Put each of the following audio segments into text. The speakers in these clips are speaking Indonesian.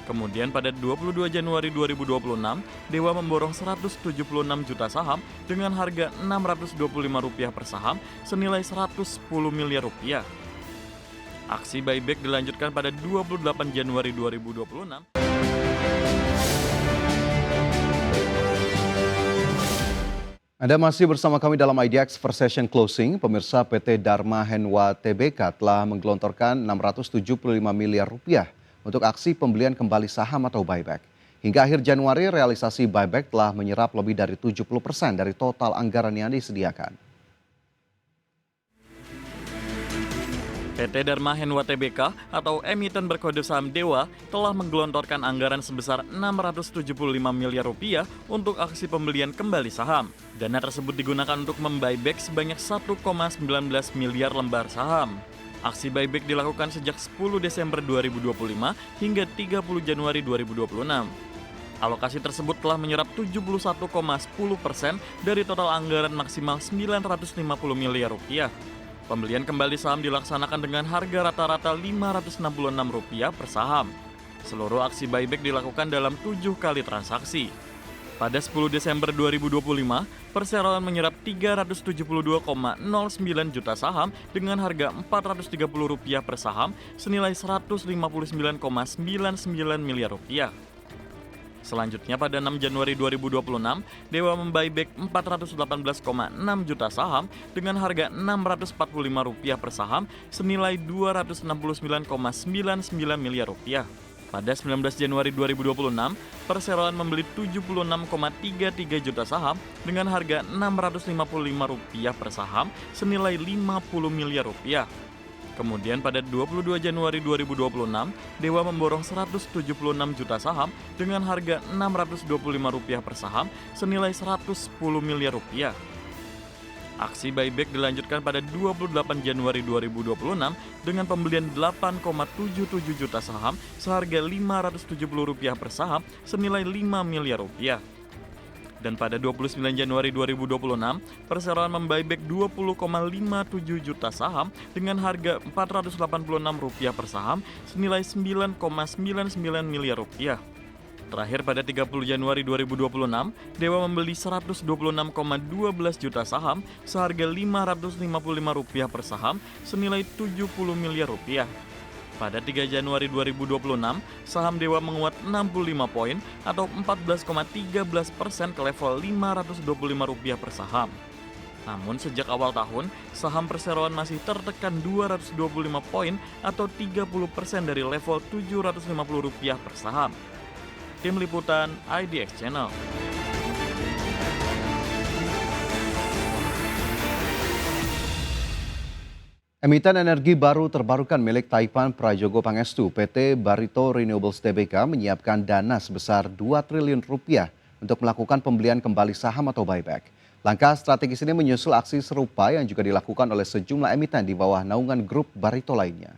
Kemudian pada 22 Januari 2026, Dewa memborong 176 juta saham dengan harga Rp625 per saham senilai Rp110 miliar. Aksi buyback dilanjutkan pada 28 Januari 2026. Anda masih bersama kami dalam IDX First Session Closing. Pemirsa, PT Dharma Henwa Tbk telah menggelontorkan Rp675 miliar untuk aksi pembelian kembali saham atau buyback. Hingga akhir Januari, realisasi buyback telah menyerap lebih dari 70% dari total anggaran yang disediakan. PT Dharma Henwa Tbk atau emiten berkode saham Dewa telah menggelontorkan anggaran sebesar Rp675 miliar untuk aksi pembelian kembali saham. Dana tersebut digunakan untuk membuyback sebanyak 1,19 miliar lembar saham. Aksi buyback dilakukan sejak 10 Desember 2025 hingga 30 Januari 2026. Alokasi tersebut telah menyerap 71,10% dari total anggaran maksimal Rp950 miliar. Pembelian kembali saham dilaksanakan dengan harga rata-rata Rp566 per saham. Seluruh aksi buyback dilakukan dalam 7 kali transaksi. Pada 10 Desember 2025, perseroan menyerap 372,09 juta saham dengan harga Rp430 per saham senilai Rp159,99 miliar. Selanjutnya pada 6 Januari 2026, Dewa membuyback 418,6 juta saham dengan harga Rp645 per saham senilai Rp269,99 miliar. Pada 19 Januari 2026, perseroan membeli 76,33 juta saham dengan harga Rp655 per saham senilai Rp50 miliar. Kemudian pada 22 Januari 2026, Dewa memborong 176 juta saham dengan harga Rp625 per saham senilai Rp110 miliar. Aksi buyback dilanjutkan pada 28 Januari 2026 dengan pembelian 8,77 juta saham seharga Rp570 per saham senilai Rp5 miliar. Dan pada 29 Januari 2026, perseroan membuyback 20,57 juta saham dengan harga Rp486 per saham senilai Rp9,99 miliar. Terakhir pada 30 Januari 2026, Dewa membeli 126,12 juta saham seharga Rp555 per saham senilai Rp70 miliar. Pada 3 Januari 2026, saham Dewa menguat 65 poin atau 14,13% ke level Rp525 per saham. Namun sejak awal tahun, saham perseroan masih tertekan 225 poin atau 30% dari level Rp750 per saham. Tim Liputan IDX Channel. Emiten energi baru terbarukan milik Taipan Prajogo Pangestu, PT Barito Renewables Tbk menyiapkan dana sebesar Rp2 triliun untuk melakukan pembelian kembali saham atau buyback. Langkah strategis ini menyusul aksi serupa yang juga dilakukan oleh sejumlah emiten di bawah naungan grup Barito lainnya.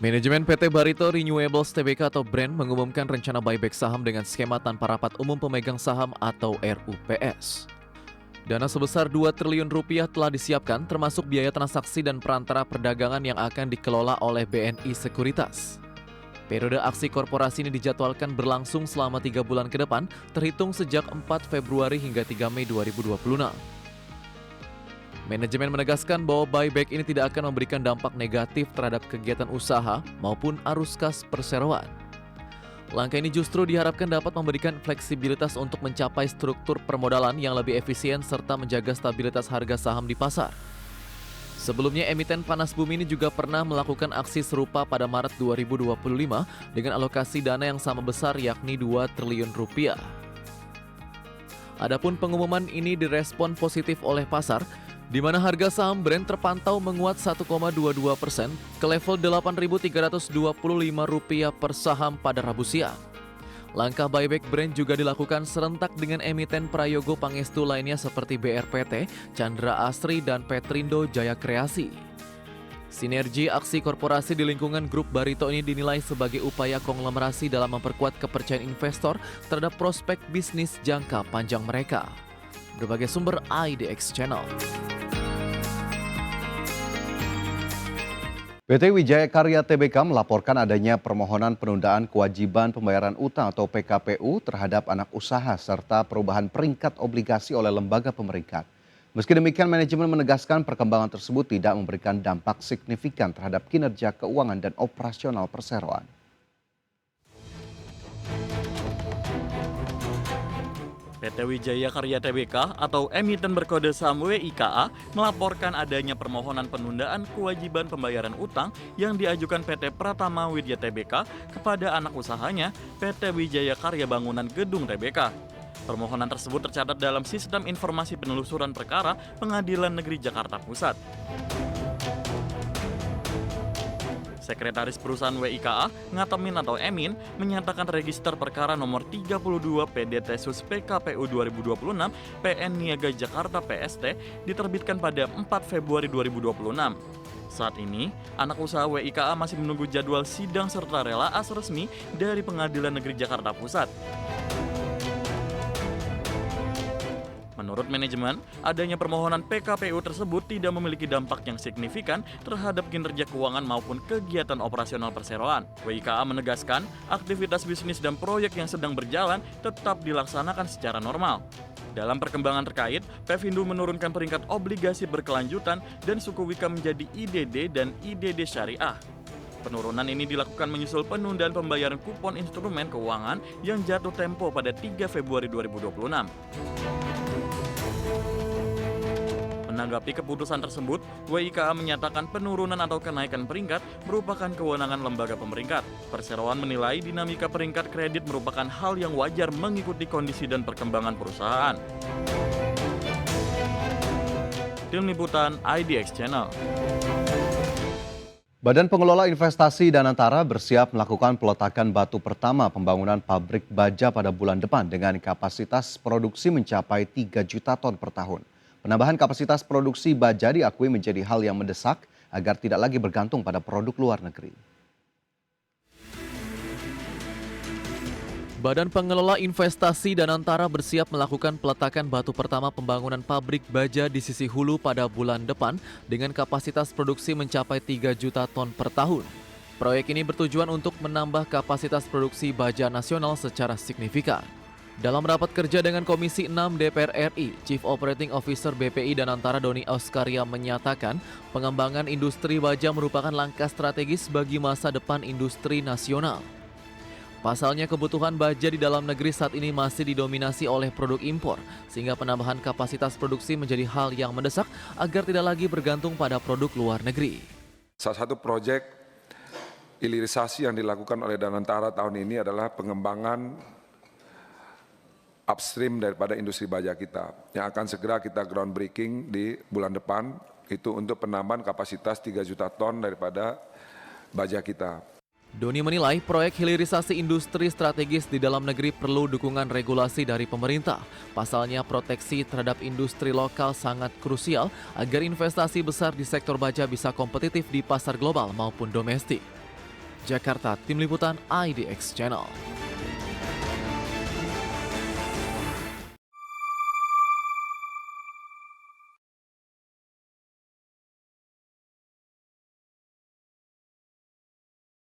Manajemen PT Barito Renewables Tbk atau BRAN mengumumkan rencana buyback saham dengan skema tanpa rapat umum pemegang saham atau RUPS. Dana sebesar Rp2 triliun telah disiapkan termasuk biaya transaksi dan perantara perdagangan yang akan dikelola oleh BNI Sekuritas. Periode aksi korporasi ini dijadwalkan berlangsung selama 3 bulan ke depan, terhitung sejak 4 Februari hingga 3 Mei 2026. Manajemen menegaskan bahwa buyback ini tidak akan memberikan dampak negatif terhadap kegiatan usaha maupun arus kas perseroan. Langkah ini justru diharapkan dapat memberikan fleksibilitas untuk mencapai struktur permodalan yang lebih efisien serta menjaga stabilitas harga saham di pasar. Sebelumnya, emiten Panas Bumi ini juga pernah melakukan aksi serupa pada Maret 2025 dengan alokasi dana yang sama besar yakni Rp2 triliun. Adapun pengumuman ini direspon positif oleh pasar, di mana harga saham BRAN terpantau menguat 1,22% ke level Rp8.325 per saham pada Rabu siang. Langkah buyback BRAN juga dilakukan serentak dengan emiten Prayogo Pangestu lainnya seperti BRPT, Chandra Asri, dan Petrindo Jaya Kreasi. Sinergi aksi korporasi di lingkungan grup Barito ini dinilai sebagai upaya konglomerasi dalam memperkuat kepercayaan investor terhadap prospek bisnis jangka panjang mereka. Berbagai sumber IDX Channel. PT Wijaya Karya Tbk melaporkan adanya permohonan penundaan kewajiban pembayaran utang atau PKPU terhadap anak usaha serta perubahan peringkat obligasi oleh lembaga pemeringkat. Meski demikian, manajemen menegaskan perkembangan tersebut tidak memberikan dampak signifikan terhadap kinerja keuangan dan operasional perseroan. PT Wijaya Karya Tbk atau emiten berkode saham WIKA melaporkan adanya permohonan penundaan kewajiban pembayaran utang yang diajukan PT Pratama Widya Tbk kepada anak usahanya PT Wijaya Karya Bangunan Gedung Tbk. Permohonan tersebut tercatat dalam Sistem Informasi Penelusuran Perkara Pengadilan Negeri Jakarta Pusat. Sekretaris Perusahaan WIKA, Ngatamin atau Emin, menyatakan register perkara nomor 32 PDT Sus PKPU 2026 PN Niaga Jakarta PST diterbitkan pada 4 Februari 2026. Saat ini, anak usaha WIKA masih menunggu jadwal sidang serta relaas resmi dari Pengadilan Negeri Jakarta Pusat. Menurut manajemen, adanya permohonan PKPU tersebut tidak memiliki dampak yang signifikan terhadap kinerja keuangan maupun kegiatan operasional perseroan. WIKA menegaskan, aktivitas bisnis dan proyek yang sedang berjalan tetap dilaksanakan secara normal. Dalam perkembangan terkait, Pevindo menurunkan peringkat obligasi berkelanjutan dan suku WIKA menjadi IDD dan IDD Syariah. Penurunan ini dilakukan menyusul penundaan pembayaran kupon instrumen keuangan yang jatuh tempo pada 3 Februari 2026. Menanggapi keputusan tersebut, WIKA menyatakan penurunan atau kenaikan peringkat merupakan kewenangan lembaga pemeringkat. Perseroan menilai dinamika peringkat kredit merupakan hal yang wajar mengikuti kondisi dan perkembangan perusahaan. Tim Liputan IDX Channel. Badan Pengelola Investasi Danantara bersiap melakukan peletakan batu pertama pembangunan pabrik baja pada bulan depan dengan kapasitas produksi mencapai 3 juta ton per tahun. Penambahan kapasitas produksi baja diakui menjadi hal yang mendesak agar tidak lagi bergantung pada produk luar negeri. Badan Pengelola Investasi Danantara bersiap melakukan peletakan batu pertama pembangunan pabrik baja di sisi hulu pada bulan depan dengan kapasitas produksi mencapai 3 juta ton per tahun. Proyek ini bertujuan untuk menambah kapasitas produksi baja nasional secara signifikan. Dalam rapat kerja dengan Komisi 6 DPR RI, Chief Operating Officer BPI Danantara Doni Auskaria menyatakan pengembangan industri baja merupakan langkah strategis bagi masa depan industri nasional. Pasalnya kebutuhan baja di dalam negeri saat ini masih didominasi oleh produk impor, sehingga penambahan kapasitas produksi menjadi hal yang mendesak agar tidak lagi bergantung pada produk luar negeri. Salah satu proyek hilirisasi yang dilakukan oleh Danantara tahun ini adalah pengembangan upstream daripada industri baja kita yang akan segera kita groundbreaking di bulan depan, itu untuk penambahan kapasitas 3 juta ton daripada baja kita. Doni menilai proyek hilirisasi industri strategis di dalam negeri perlu dukungan regulasi dari pemerintah. Pasalnya proteksi terhadap industri lokal sangat krusial agar investasi besar di sektor baja bisa kompetitif di pasar global maupun domestik. Jakarta, Tim Liputan IDX Channel.